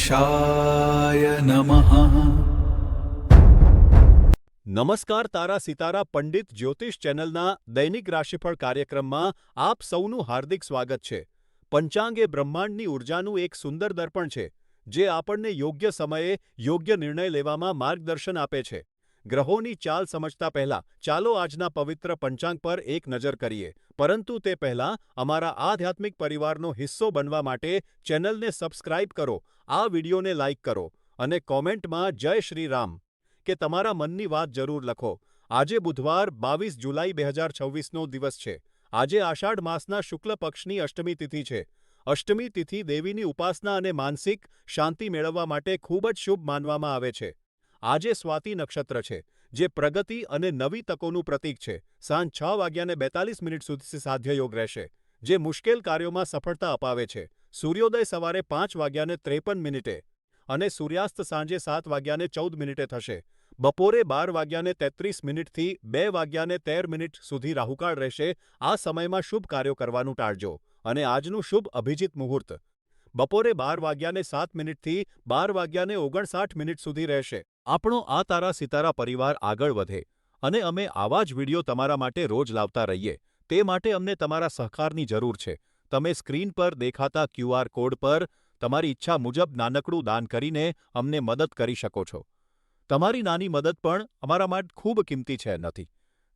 ગણેશાય નમઃ. નમસ્કાર તારા સિતારા પંડિત જ્યોતિષ ચેનલના દૈનિક રાશિફળ કાર્યક્રમમાં આપ સૌનું હાર્દિક સ્વાગત છે. પંચાંગ એ બ્રહ્માંડની ઊર્જાનું એક સુંદર દર્પણ છે, જે આપણને યોગ્ય સમયે યોગ્ય નિર્ણય લેવામાં માર્ગદર્શન આપે છે. ગ્રહોની ચાલ સમજતા પહેલા ચાલો આજના પવિત્ર પંચાંગ પર એક નજર કરીએ. પરંતુ તે પહેલાં અમારા આધ્યાત્મિક પરિવારનો હિસ્સો બનવા માટે ચેનલને સબસ્ક્રાઇબ કરો, આ વિડીયોને લાઇક કરો અને કોમેન્ટમાં જય શ્રી રામ કે તમારા મનની વાત જરૂર લખો. આજે બુધવાર 22 જુલાઈ 2026નો દિવસ છે. આજે આષાઢ માસના શુક્લ પક્ષની અષ્ટમી તિથિ છે. અષ્ટમી તિથિ દેવીની ઉપાસના અને માનસિક શાંતિ મેળવવા માટે ખૂબ જ શુભ માનવામાં આવે છે. આજે સ્વાતિ નક્ષત્ર છે, જે પ્રગતિ અને નવી તકોનું પ્રતીક છે. સાંજ 6:42 સુધી સાધ્ય યોગ રહેશે, જે મુશ્કેલ કાર્યોમાં સફળતા અપાવે છે. સૂર્યોદય સવારે 5:53 અને સૂર્યાસ્ત સાંજે 7:14 થશે. બપોરે 12:33 થી 2:13 સુધી રાહુકાળ રહેશે. આ સમયમાં શુભ કાર્યો કરવાનું ટાળજો અને આજનું શુભ અભિજીત મુહૂર્ત બપોરે 12:07 થી 12:59 સુધી રહેશે. આપણો આ તારા સિતારા પરિવાર આગળ વધે અને અમે આવા જ વિડીયો તમારા માટે રોજ લાવતા રહીએ, તે માટે અમને તમારા સહકારની જરૂર છે. તમે સ્ક્રીન પર દેખાતા QR કોડ પર તમારી ઈચ્છા મુજબ નાનકડું દાન કરીને અમને મદદ કરી શકો છો. તમારી નાની મદદ પણ અમારા માટે ખૂબ કિંમતી છે નથી.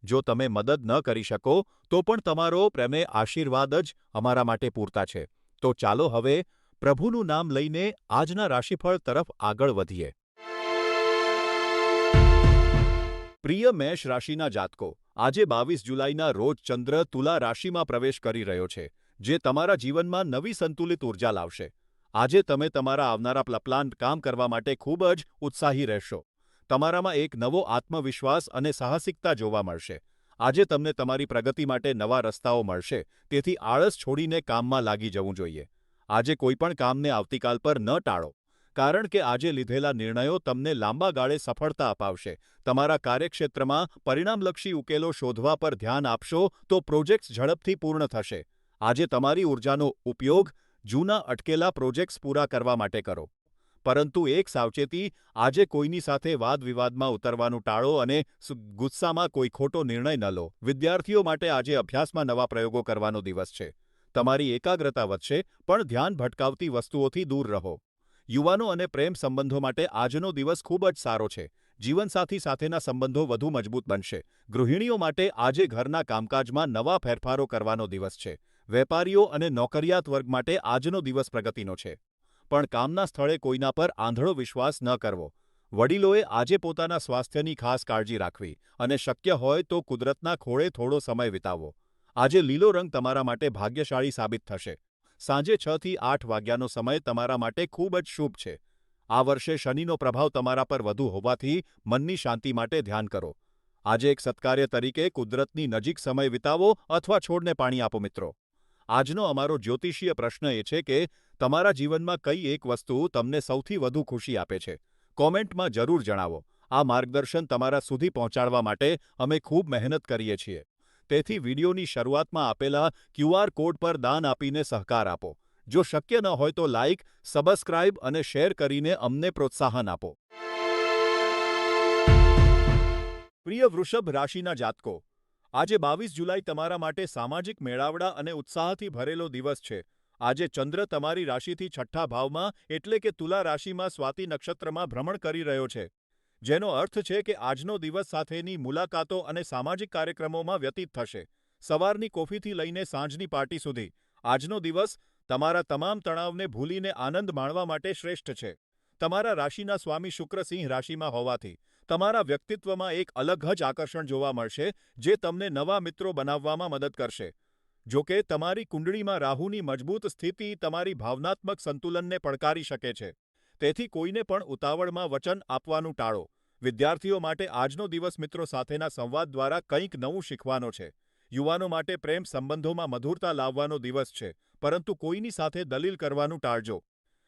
જો તમે મદદ ન કરી શકો તો પણ તમારો પ્રેમે આશીર્વાદ જ અમારા માટે પૂરતા છે. તો ચાલો હવે પ્રભુનું નામ લઈને આજના રાશિફળ તરફ આગળ વધીએ. પ્રિય મેષ રાશિના જાતકો, આજે 22 જુલાઈના રોજ ચંદ્ર તુલા રાશિમાં પ્રવેશ કરી રહ્યો છે, જે તમારા જીવનમાં નવી સંતુલિત ઉર્જા લાવશે. આજે તમે તમારા આવનારા પ્લાન કામ કરવા માટે ખૂબ જ ઉત્સાહી રહેશો. તમારામાં એક નવો આત્મવિશ્વાસ અને સાહસિકતા જોવા મળશે. આજે તમને તમારી પ્રગતિ માટે નવા રસ્તાઓ મળશે, તેથી આળસ છોડીને કામમાં લાગી જવું જોઈએ. આજે કોઈપણ કામને આવતીકાલ પર ન ટાળો, કારણ કે આજે લીધેલા નિર્ણયો તમને લાંબા ગાળે સફળતા અપાવશે. તમારા કાર્યક્ષેત્રમાં પરિણામલક્ષી ઉકેલો શોધવા પર ધ્યાન આપશો તો પ્રોજેક્ટ્સ ઝડપથી પૂર્ણ થશે. આજે તમારી ઉર્જાનો ઉપયોગ જૂના અટકેલા પ્રોજેક્ટ્સ પૂરા કરવા માટે કરો. પરંતુ એક સાવચેતી, આજે કોઈની સાથે વાદવિવાદમાં ઉતરવાનું ટાળો અને ગુસ્સામાં કોઈ ખોટો નિર્ણય ન લો. વિદ્યાર્થીઓ માટે આજે અભ્યાસમાં નવા પ્રયોગો કરવાનો દિવસ છે. તમારી એકાગ્રતા વધશે, પણ ધ્યાન ભટકાવતી વસ્તુઓથી દૂર રહો. યુવાનો અને પ્રેમ સંબંધો માટે આજનો દિવસ ખૂબ જ સારો છે. જીવનસાથી સાથેના સંબંધો વધુ મજબૂત બનશે. ગૃહિણીઓ માટે આજે ઘરના કામકાજમાં નવા ફેરફારો કરવાનો દિવસ છે. વેપારીઓ અને નોકરિયાત વર્ગ માટે આજનો દિવસ પ્રગતિનો છે. પણ કામના સ્થળે કોઈના પર આંધળો વિશ્વાસ ન કરવો. વડીલોએ આજે પોતાના સ્વાસ્થ્યની ખાસ કાળજી રાખવી અને શક્ય હોય તો કુદરતના ખોળે થોડો સમય વિતાવવો. આજે લીલો રંગ તમારા માટે ભાગ્યશાળી સાબિત થશે. સાંજે 6 થી 8 વાગ્યાનો સમય તમારા માટે ખૂબ જ શુભ છે. આ વર્ષે શનિનો પ્રભાવ તમારા પર વધુ હોવાથી મનની શાંતિ માટે ધ્યાન કરો. આજે એક સત્કાર્ય તરીકે કુદરતની નજીક સમય વિતાવો અથવા છોડને પાણી આપો. મિત્રો, આજનો અમારો જ્યોતિષીય પ્રશ્ન એ છે કે તમારા જીવનમાં કઈ એક વસ્તુ તમને સૌથી વધુ ખુશી આપે છે? કોમેન્ટમાં જરૂર જણાવો. આ માર્ગદર્શન તમારા સુધી પહોંચાડવા માટે અમે ખૂબ મહેનત કરીએ છીએ. તેથી વિડીયોની શરૂઆતમાં આપેલા QR કોડ પર દાન આપીને સહકાર આપો. જો શક્ય ન હોય તો લાઇક, સબસ્ક્રાઇબ અને શેર કરીને અમને પ્રોત્સાહન આપો. પ્રિય વૃષભ રાશિના જાતકો, આજે 22 જુલાઈ તમારા માટે સામાજિક મેળાવડા અને ઉત્સાહથી ભરેલો દિવસ છે. આજે ચંદ્ર તમારી રાશિથી 6ઠ્ઠા ભાવમાં એટલે કે તુલા રાશિમાં સ્વાતિ નક્ષત્રમાં ભ્રમણ કરી રહ્યો છે, જેનો અર્થ છે કે આજનો દિવસ સાથેની મુલાકાતો અને સામાજિક કાર્યક્રમોમાં વ્યતીત થશે. સવારની કોફીથી લઈને સાંજની પાર્ટી સુધી આજનો દિવસ તમારા તમામ તણાવને ભૂલીને આનંદ માણવા માટે શ્રેષ્ઠ છે. તમારા રાશિના સ્વામી શુક્ર સિંહ રાશિમાં હોવાથી તમારા વ્યક્તિત્વમાં એક અલગ જ આકર્ષણ જોવા મળશે, જે તમને નવા મિત્રો બનાવવામાં મદદ કરશે. જો કે તમારી કુંડળીમાં રાહુની મજબૂત સ્થિતિ તમારી ભાવનાત્મક સંતુલનને પડકારી શકે છે. તેથી કોઈને પણ ઉતાવળમાં વચન આપવાનું ટાળો. વિદ્યાર્થીઓ માટે આજનો દિવસ મિત્રો સાથેના સંવાદ દ્વારા કંઈક નવું શીખવાનો છે. યુવાનો માટે પ્રેમ સંબંધોમાં મધુરતા લાવવાનો દિવસ છે, પરંતુ કોઈની સાથે દલીલ કરવાનું ટાળજો.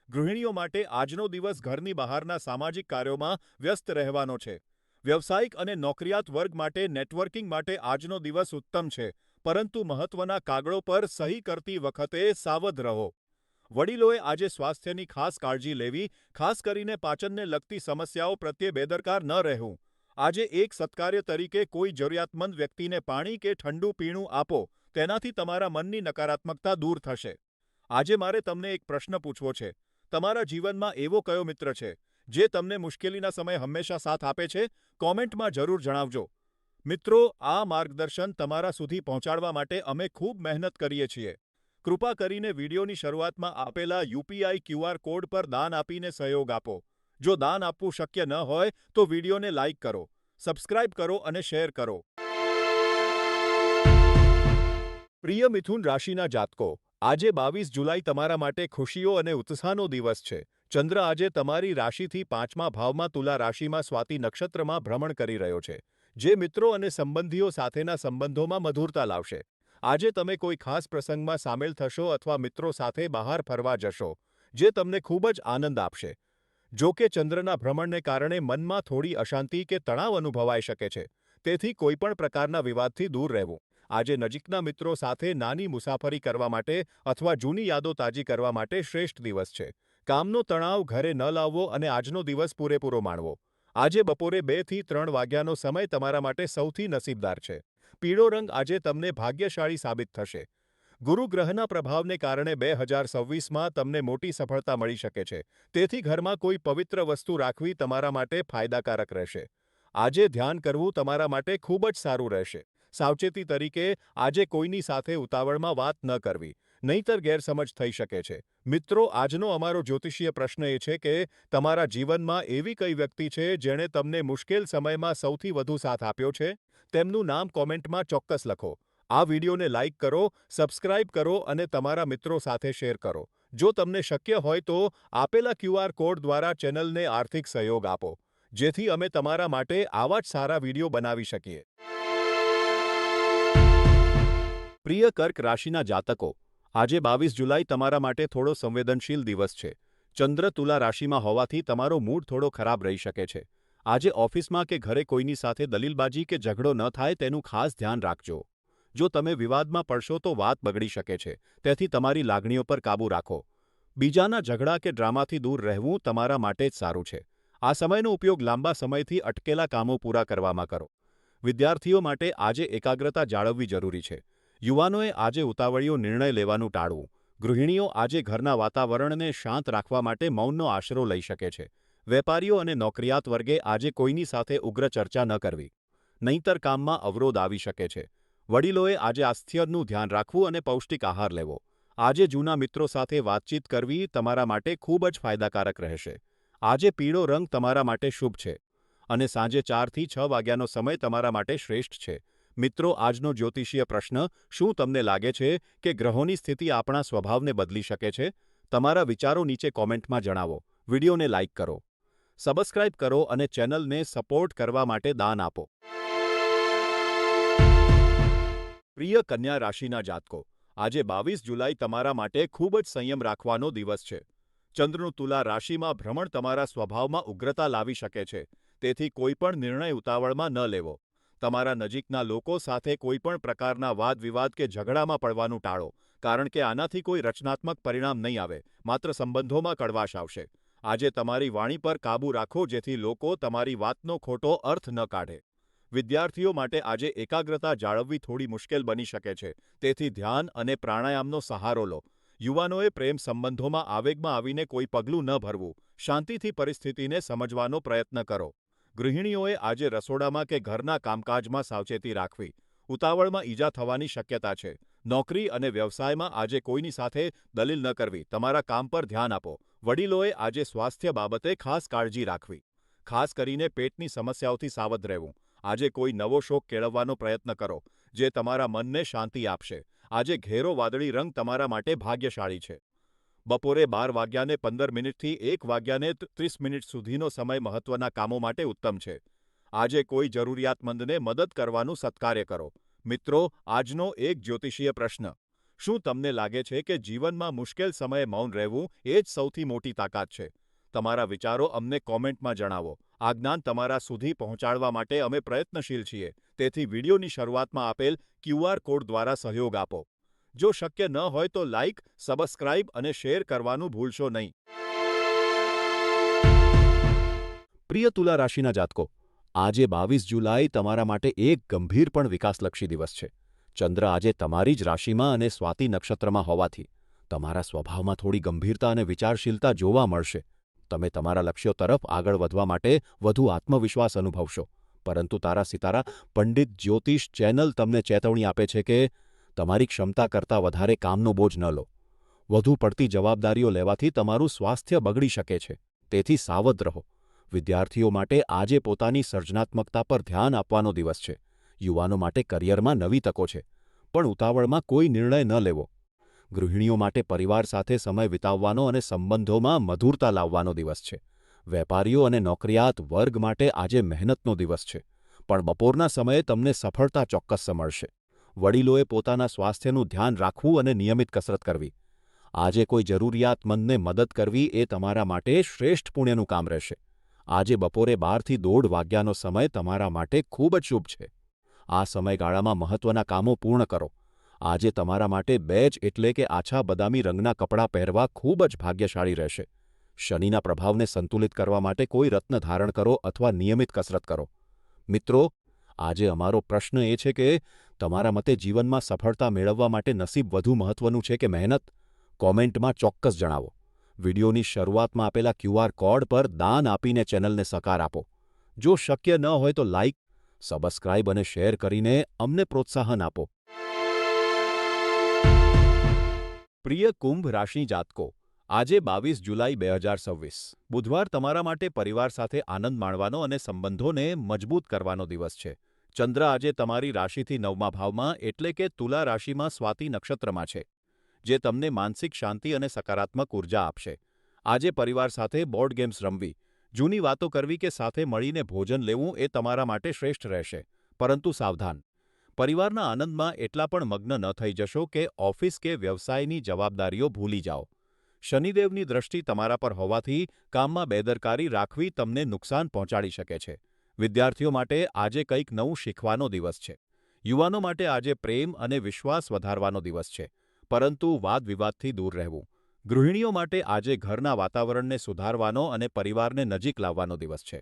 ગૃહિણીઓ માટે આજનો દિવસ ઘરની બહારના સામાજિક કાર્યોમાં વ્યસ્ત રહેવાનો છે. વ્યવસાયિક અને નોકરિયાત વર્ગ માટે નેટવર્કિંગ માટે આજનો દિવસ ઉત્તમ છે, પરંતુ મહત્વના કાગળો પર સહી કરતી વખતે સાવધ રહો. વડીલોએ આજે સ્વાસ્થ્યની ખાસ કાળજી લેવી, ખાસ કરીને પાચનને લગતી સમસ્યાઓ પ્રત્યે બેદરકાર ન રહેવું. આજે એક સત્કાર્ય તરીકે કોઈ જરૂરિયાતમંદ વ્યક્તિને પાણી કે ઠંડુ પીણું આપો, તેનાથી તમારા મનની નકારાત્મકતા દૂર થશે. આજે મારે તમને એક પ્રશ્ન પૂછવો છે. તમારા જીવનમાં એવો કયો મિત્ર છે, જે તમને મુશ્કેલીના સમયે હંમેશા સાથ આપે છે? કોમેન્ટમાં જરૂર જણાવજો. મિત્રો, આ માર્ગદર્શન તમારા સુધી પહોંચાડવા માટે અમે ખૂબ મહેનત કરીએ છીએ. કૃપા કરીને વિડિયોની શરૂઆતમાં આપેલા યુપીઆઈ ક્યુઆર કોડ પર દાન આપીને સહયોગ આપો. જો દાન આપવું શક્ય ન હોય તો વિડિયોને લાઇક કરો, સબસ્ક્રાઇબ કરો અને શેર કરો. પ્રિય મિથુન રાશિના જાતકો, આજે 22 જુલાઈ તમારા માટે ખુશીઓ અને ઉત્સાહનો દિવસ છે. ચંદ્ર આજે તમારી રાશિથી 5મા ભાવમાં તુલા રાશિમાં સ્વાતિ નક્ષત્રમાં ભ્રમણ કરી રહ્યો છે, જે મિત્રો અને સંબંધીઓ સાથેના સંબંધોમાં મધુરતા લાવશે. આજે તમે કોઈ ખાસ પ્રસંગમાં સામેલ થશો અથવા મિત્રો સાથે બહાર ફરવા જશો, જે તમને ખૂબ જ આનંદ આપશે. જો કે ચંદ્રના ભ્રમણને કારણે મનમાં થોડી અશાંતિ કે તણાવ અનુભવાઈ શકે છે, તેથી કોઈપણ પ્રકારના વિવાદથી દૂર રહેવું. આજે નજીકના મિત્રો સાથે નાની મુસાફરી કરવા માટે અથવા જૂની યાદો તાજી કરવા માટે શ્રેષ્ઠ દિવસ છે. કામનો તણાવ ઘરે ન લાવવો અને આજનો દિવસ પૂરેપૂરો માણવો. આજે બપોરે 2 થી 3 વાગ્યાનો સમય તમારા માટે સૌથી નસીબદાર છે. પીળો રંગ આજે તમને ભાગ્યશાળી સાબિત થશે. ગુરુ ગ્રહના પ્રભાવને કારણે 2026માં તમને મોટી સફળતા મળી શકે છે. તેથી ઘરમાં કોઈ પવિત્ર વસ્તુ રાખવી તમારા માટે ફાયદાકારક રહેશે. આજે ધ્યાન કરવું તમારા માટે ખૂબ જ સારું રહેશે. સાવચેતી તરીકે આજે કોઈની સાથે ઉતાવળમાં વાત ન કરવી, નહીંતર ગેરસમજ થઈ શકે છે. મિત્રો, આજનો અમારો જ્યોતિષીય પ્રશ્ન એ છે કે તમારા જીવનમાં એવી કઈ વ્યક્તિ છે જેણે તમને મુશ્કેલ સમયમાં સૌથી વધુ સાથ આપ્યો છે? તેમનું નામ કોમેન્ટમાં ચોક્કસ લખો. આ વિડિયોને લાઇક કરો, સબસ્ક્રાઇબ કરો અને તમારા મિત્રો સાથે શેર કરો. જો તમને શક્ય હોય તો આપેલા ક્યુઆર કોડ દ્વારા ચેનલને આર્થિક સહયોગ આપો, જેથી અમે તમારા માટે આવા જ સારા વિડિયો બનાવી શકીએ. પ્રિય કર્ક રાશિના જાતકો, આજે 22 જુલાઈ તમારા માટે થોડો સંવેદનશીલ દિવસ છે. ચંદ્ર તુલા રાશિમાં હોવાથી તમારો મૂડ થોડો ખરાબ રહી શકે છે. આજે ઓફિસમાં કે ઘરે કોઈની સાથે દલીલબાજી કે ઝઘડો ન થાય તેનું ખાસ ધ્યાન રાખજો. જો તમે વિવાદમાં પડશો તો વાત બગડી શકે છે, તેથી તમારી લાગણીઓ પર કાબૂ રાખો. બીજાના ઝઘડા કે ડ્રામાથી દૂર રહેવું તમારા માટે જ સારું છે. આ સમયનો ઉપયોગ લાંબા સમયથી અટકેલા કામો પૂરા કરવામાં કરો. વિદ્યાર્થીઓ માટે આજે એકાગ્રતા જાળવવી જરૂરી છે. યુવાનોએ આજે ઉતાવળિયો નિર્ણય લેવાનું ટાળવું. ગૃહિણીઓ આજે ઘરના વાતાવરણને શાંત રાખવા માટે મૌનનો આશરો લઈ શકે છે. વેપારીઓ અને નોકરિયાત વર્ગે આજે કોઈની સાથે ઉગ્ર ચર્ચા ન કરવી, નહીંતર કામમાં અવરોધ આવી શકે છે. વડીલોએ આજે આસ્થ્યનું ધ્યાન રાખવું અને પૌષ્ટિક આહાર લેવો. આજે જૂના મિત્રો સાથે વાતચીત કરવી તમારા માટે ખૂબ જ ફાયદાકારક રહેશે. આજે પીળો રંગ તમારા માટે શુભ છે અને સાંજે 4 થી 6 વાગ્યાનો સમય તમારા માટે શ્રેષ્ઠ છે. મિત્રો, આજનો જ્યોતિષીય પ્રશ્ન: શું તમને લાગે છે કે ગ્રહોની સ્થિતિ આપણા સ્વભાવને બદલી શકે છે? તમારા વિચારો નીચે કોમેન્ટમાં જણાવો. વિડિયોને લાઇક કરો, સબસ્ક્રાઇબ કરો અને ચેનલને સપોર્ટ કરવા માટે દાન આપો. પ્રિય કન્યા રાશિના જાતકો, આજે 22 જુલાઈ તમારા માટે ખૂબ જ સંયમ રાખવાનો દિવસ છે. ચંદ્રનું તુલા રાશિમાં ભ્રમણ તમારા સ્વભાવમાં ઉગ્રતા લાવી શકે છે, તેથી કોઈપણ નિર્ણય ઉતાવળમાં ન લેવો. તમારા નજીકના લોકો સાથે કોઈપણ પ્રકારના વાદવિવાદ કે ઝઘડામાં પડવાનું ટાળો, કારણ કે આનાથી કોઈ રચનાત્મક પરિણામ નહીં આવે, માત્ર સંબંધોમાં કડવાશ આવશે. આજે તમારી વાણી પર કાબૂ રાખો, જેથી લોકો તમારી વાતનો ખોટો અર્થ ન કાઢે. વિદ્યાર્થીઓ માટે આજે એકાગ્રતા જાળવવી થોડી મુશ્કેલ બની શકે છે, તેથી ધ્યાન અને પ્રાણાયામનો સહારો લો. યુવાનોએ પ્રેમ સંબંધોમાં આવેગમાં આવીને કોઈ પગલું ન ભરવું. શાંતિથી પરિસ્થિતિને સમજવાનો પ્રયત્ન કરો. ગૃહિણીઓએ આજે રસોડામાં કે ઘરના કામકાજમાં સાવચેતી રાખવી. ઉતાવળમાં ઈજા થવાની શક્યતા છે. નોકરી અને વ્યવસાયમાં આજે કોઈની સાથે દલીલ ન કરવી. તમારા કામ પર ધ્યાન આપો. વડીલોએ આજે સ્વાસ્થ્ય બાબતે ખાસ કાળજી રાખવી. ખાસ કરીને પેટની સમસ્યાઓથી સાવધ રહેવું. આજે કોઈ નવો શોખ કેળવવાનો પ્રયત્ન કરો, જે તમારા મનને શાંતિ આપશે. આજે ઘેરો વાદળી રંગ તમારા માટે ભાગ્યશાળી છે. બપોરે 12 વાગ્યાને 15 મિનિટથી 1 વાગ્યાને 30 મિનિટ સુધીનો સમય મહત્વના કામો માટે ઉત્તમ છે. આજે કોઈ જરૂરિયાતમંદને મદદ કરવાનું સત્કાર્ય કરો. મિત્રો, આજનો એક જ્યોતિષીય પ્રશ્ન: શું તમને લાગે છે કે જીવનમાં મુશ્કેલ સમયે મૌન રહેવું એ જ સૌથી મોટી તાકાત છે? તમારા વિચારો અમને કોમેન્ટમાં જણાવો. આ જ્ઞાન તમારા સુધી પહોંચાડવા માટે અમે પ્રયત્નશીલ છીએ, તેથી વિડિયોની શરૂઆતમાં આપેલ ક્યુઆર કોડ દ્વારા સહયોગ આપો. જો શક્ય ન હોય તો લાઇક, સબસ્ક્રાઇબ અને શેર કરવાનું ભૂલશો નહીં. પ્રિય તુલા રાશિના જાતકો, આજે 22 જુલાઈ તમારા માટે એક ગંભીર પણ વિકાસલક્ષી દિવસ છે. ચંદ્ર આજે તમારી જ રાશિમાં અને સ્વાતિ નક્ષત્રમાં હોવાથી તમારા સ્વભાવમાં થોડી ગંભીરતા અને વિચારશીલતા જોવા મળશે. તમે તમારા લક્ષ્યો તરફ આગળ વધવા માટે વધુ આત્મવિશ્વાસ અનુભવશો. પરંતુ તારા સિતારા પંડિત જ્યોતિષ ચેનલ તમને ચેતવણી આપે છે કે તમારી ક્ષમતા કરતાં વધારે કામનો બોજ ન લો. વધુ પડતી જવાબદારીઓ લેવાથી તમારું સ્વાસ્થ્ય બગડી શકે છે. તેથી સાવધ રહો. વિદ્યાર્થીઓ માટે આજે પોતાની સર્જનાત્મકતા પર ધ્યાન આપવાનો દિવસ છે. યુવાનો માટે કરિયરમાં નવી તકો છે. પણ ઉતાવળમાં કોઈ નિર્ણય ન લેવો. ગૃહિણીઓ માટે પરિવાર સાથે સમય વિતાવવાનો અને સંબંધોમાં મધુરતા લાવવાનો દિવસ છે. વેપારીઓ અને નોકરિયાત વર્ગ માટે આજે મહેનતનો દિવસ છે. પણ બપોરના સમયે તમને સફળતા ચોક્કસ મળશે. વડીલોએ પોતાના સ્વાસ્થ્યનું ધ્યાન રાખવું અને નિયમિત કસરત કરવી. આજે કોઈ જરૂરિયાતમંદને મદદ કરવી એ તમારા માટે શ્રેષ્ઠ પુણ્યનું કામ રહેશે. આજે બપોરે 12થી 1:30 વાગ્યાનો સમય તમારા માટે ખૂબ જ શુભ છે. આ સમયગાળામાં મહત્વના કામો પૂર્ણ કરો. આજે તમારા માટે બેજ એટલે કે આછા બદામી રંગના કપડાં પહેરવા ખૂબ જ ભાગ્યશાળી રહેશે. શનિના પ્રભાવને સંતુલિત કરવા માટે કોઈ રત્ન ધારણ કરો અથવા નિયમિત કસરત કરો. મિત્રો, આજે અમારો પ્રશ્ન એ છે કે તમારા મતે જીવનમાં સફળતા મેળવવા માટે નસીબ વધુ મહત્વનું છે કે મહેનત? કોમેન્ટમાં ચોક્કસ જણાવો. વિડીયોની શરૂઆતમાં આપેલા QR કોડ પર દાન આપીને ચેનલને સહકાર આપો. જો શક્ય ન હોય તો લાઇક, સબસ્ક્રાઇબ અને શેર કરીને અમને પ્રોત્સાહન આપો. પ્રિય કુંભ રાશિ જાતકો, આજે 22 જુલાઈ 2026 બુધવાર તમારા માટે પરિવાર સાથે આનંદ માણવાનો અને સંબંધોને મજબૂત કરવાનો દિવસ છે. ચંદ્ર આજે તમારી રાશિથી 9મા ભાવમાં એટલે કે તુલા રાશિમાં સ્વાતિ નક્ષત્રમાં છે, જે તમને માનસિક શાંતિ અને સકારાત્મક ઉર્જા આપશે. આજે પરિવાર સાથે બોર્ડ ગેમ્સ રમવી, જૂની વાતો કરવી કે સાથે મળીને ભોજન લેવું એ તમારા માટે શ્રેષ્ઠ રહેશે. પરંતુ સાવધાન, પરિવારના આનંદમાં એટલા પણ મગ્ન ન થઈ જશો કે ઓફિસ કે વ્યવસાયની જવાબદારીઓ ભૂલી જાઓ. શનિદેવની દ્રષ્ટિ તમારા પર હોવાથી કામમાં બેદરકારી રાખવી તમને નુકસાન પહોંચાડી શકે છે. વિદ્યાર્થીઓ માટે આજે કંઈક નવું શીખવાનો દિવસ છે. યુવાનો માટે આજે પ્રેમ અને વિશ્વાસ વધારવાનો દિવસ છે. પરંતુ વાદ વિવાદથી દૂર રહેવું. ગૃહિણીઓ માટે આજે ઘરના વાતાવરણને સુધારવાનો અને પરિવારને નજીક લાવવાનો દિવસ છે.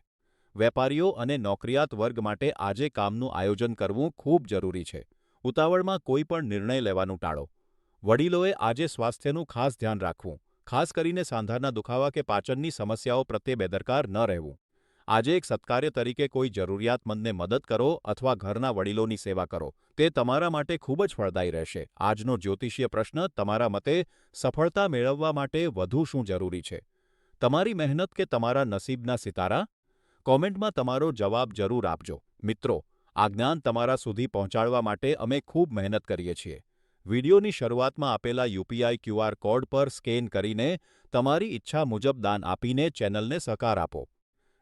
વેપારીઓ અને નોકરિયાત વર્ગ માટે આજે કામનું આયોજન કરવું ખૂબ જરૂરી છે. ઉતાવળમાં કોઈ પણ નિર્ણય લેવાનું ટાળો. વડીલોએ આજે સ્વાસ્થ્યનું ખાસ ધ્યાન રાખવું, ખાસ કરીને સાંધાના દુખાવા કે પાચનની સમસ્યાઓ પ્રત્યે બેદરકાર ન રહેવું. આજે એક સત્કાર્ય તરીકે કોઈ જરૂરિયાતમંદને મદદ કરો અથવા ઘરના વડીલોની સેવા કરો. તે તમારા માટે ખૂબ જ ફળદાયી રહેશે. આજનો જ્યોતિષીય પ્રશ્ન તમારા મતે સફળતા મેળવવા માટે વધુ શું જરૂરી છે? તમારી મહેનત કે તમારા નસીબના સિતારા? કોમેન્ટમાં તમારો જવાબ જરૂર આપજો. મિત્રો, આ જ્ઞાન તમારા સુધી પહોંચાડવા માટે અમે ખૂબ મહેનત કરીએ છીએ. વિડીયોની શરૂઆતમાં આપેલા UPI QR કોડ પર સ્કેન કરીને તમારી ઈચ્છા મુજબ દાન આપીને ચેનલને સહકાર આપો.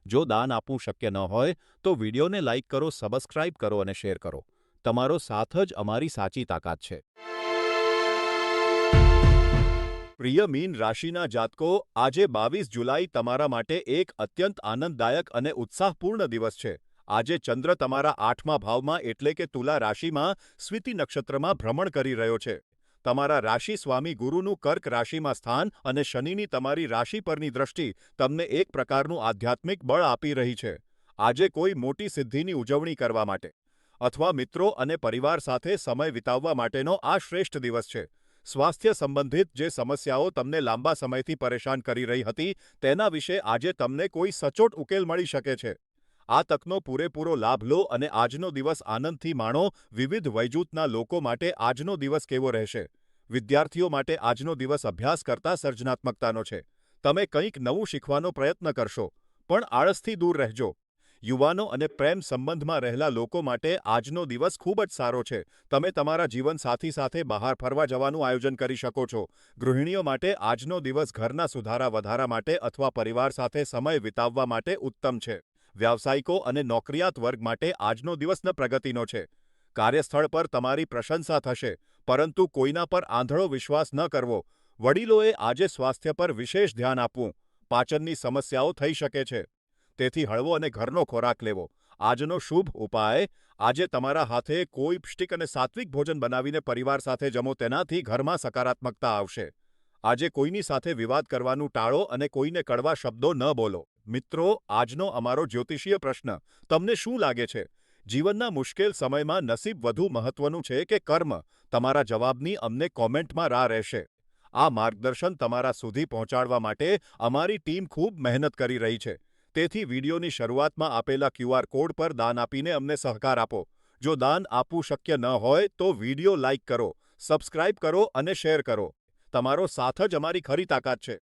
જો દાન આપવું શક્ય ન હોય તો વિડીયોને લાઇક કરો, સબસ્ક્રાઇબ કરો અને શેર કરો. તમારો સાથ જ અમારી સાચી તાકાત છે. પ્રિય મીન રાશિના જાતકો, આજે 22 જુલાઈ તમારા માટે એક અત્યંત આનંદદાયક અને ઉત્સાહપૂર્ણ દિવસ છે. આજે ચંદ્ર તમારા 8મા ભાવમાં એટલે કે તુલા રાશિમાં સ્વિતિ નક્ષત્રમાં ભ્રમણ કરી રહ્યો છે. તમારા રાશિ સ્વામી ગુરુનું કર્ક રાશિમાં સ્થાન અને શનિની તમારી રાશિ પરની દ્રષ્ટિ તમને એક પ્રકારનું આધ્યાત્મિક બળ આપી રહી છે. આજે કોઈ મોટી સિદ્ધિની ઉજવણી કરવા માટે અથવા મિત્રો અને પરિવાર સાથે સમય વિતાવવા માટેનો આ શ્રેષ્ઠ દિવસ છે. સ્વાસ્થ્ય સંબંધિત જે સમસ્યાઓ તમને લાંબા સમયથી પરેશાન કરી રહી હતી, તેના વિશે આજે તમને કોઈ સચોટ ઉકેલ મળી શકે છે. આ તકનો પૂરેપૂરો લાભ લો અને આજનો દિવસ આનંદથી માણો. વિવિધ વયજૂથના લોકો માટે આજનો દિવસ કેવો રહેશે? વિદ્યાર્થીઓ માટે આજનો દિવસ અભ્યાસ કરતા સર્જનાત્મકતાનો છે. તમે કંઈક નવું શીખવાનો પ્રયત્ન કરશો, પણ આળસથી દૂર રહેજો. યુવાનો અને પ્રેમ સંબંધમાં રહેલા લોકો માટે આજનો દિવસ ખૂબ જ સારો છે. તમે તમારા જીવનસાથી સાથે બહાર ફરવા જવાનું આયોજન કરી શકો છો. ગૃહિણીઓ માટે આજનો દિવસ ઘરના સુધારા વધારા માટે અથવા પરિવાર સાથે સમય વિતાવવા માટે ઉત્તમ છે. વ્યાવસાયિકો અને નોકરિયાત વર્ગ માટે આજનો દિવસ પ્રગતિનો છે. કાર્યસ્થળ પર તમારી પ્રશંસા થશે, પરંતુ કોઈના પર આંધળો વિશ્વાસ ન કરવો. વડીલોએ આજે સ્વાસ્થ્ય પર વિશેષ ધ્યાન આપવું. પાચનની સમસ્યાઓ થઈ શકે છે, તેથી હળવો અને ઘરનો ખોરાક લેવો. આજનો શુભ ઉપાય: આજે તમારા હાથે કોઈ પૌષ્ટિક અને સાત્વિક ભોજન બનાવીને પરિવાર સાથે જમો, તેનાથી ઘરમાં સકારાત્મકતા આવશે. આજે કોઈની સાથે વિવાદ કરવાનું ટાળો અને કોઈને કડવા શબ્દો ન બોલો. મિત્રો, આજનો અમારો જ્યોતિષીય પ્રશ્ન: તમને શું લાગે છે, જીવનના મુશ્કેલ સમયમાં નસીબ વધુ મહત્વનું છે કે કર્મ? તમારા જવાબની અમને કોમેન્ટમાં રાહ રહેશે. આ માર્ગદર્શન તમારા સુધી પહોંચાડવા માટે અમારી ટીમ ખૂબ મહેનત કરી રહી છે. તેથી વિડીયોની શરૂઆતમાં આપેલા QR કોડ પર દાન આપીને અમને સહકાર આપો. જો દાન આપવું શક્ય ન હોય તો વિડીયો લાઇક કરો, સબસ્ક્રાઇબ કરો અને શેર કરો. તમારો સાથ જ અમારી ખરી તાકાત છે.